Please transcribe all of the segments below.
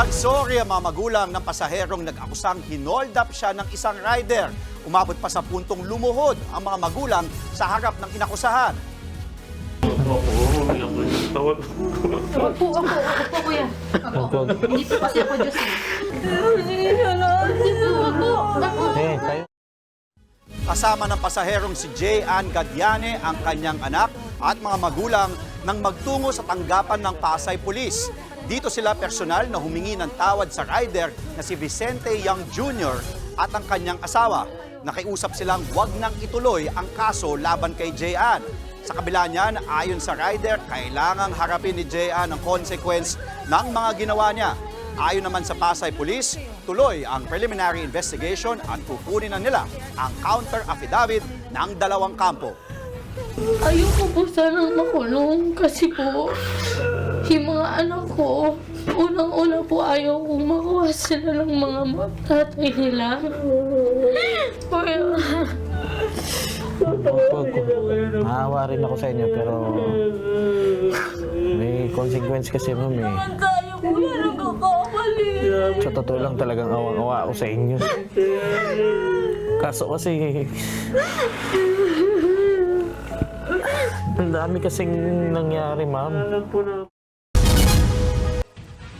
Nagsorry ang mga magulang ng pasaherong nag-akusang hinold up siya ng isang rider. Umabot pa sa puntong lumuhod ang mga magulang sa harap ng inakusahan. Ako po, kuya. Ako. Hindi po kasi ako Diyos eh. Kasama ng pasaherong si J.Ann Gadiane ang kanyang anak at mga magulang nang magtungo sa tanggapan ng Pasay Police. Dito sila personal na humingi ng tawad sa rider na si Vicente Young Jr. at ang kanyang asawa. Nakiusap silang huwag nang ituloy ang kaso laban kay J.Ann. Sa kabila niyan, ayon sa rider, kailangang harapin ni J.Ann ang consequence ng mga ginawa niya. Ayon naman sa Pasay Police, tuloy ang preliminary investigation at kukunin na nila ang counter affidavit ng dalawang kampo. Ayoko po sanang makulong kasi po yung mga anak ko, unang-una po ayaw kong makuha sila ng mga tatay nila. Kuya. Naawa rin ako sa inyo pero may consequence kasi ma'am eh. Tayo kuya, nagkakamali. Sa totoo lang talagang awang-awa ako sa inyo. Kaso kasi ang dami kasing nangyari ma'am.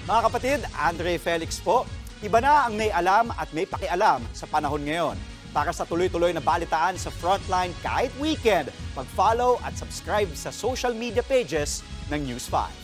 Mga kapatid, Andre Felix po, iba na ang may alam at may pakialam sa panahon ngayon. Para sa tuloy-tuloy na balitaan sa Frontline kahit weekend, mag-follow at subscribe sa social media pages ng News 5.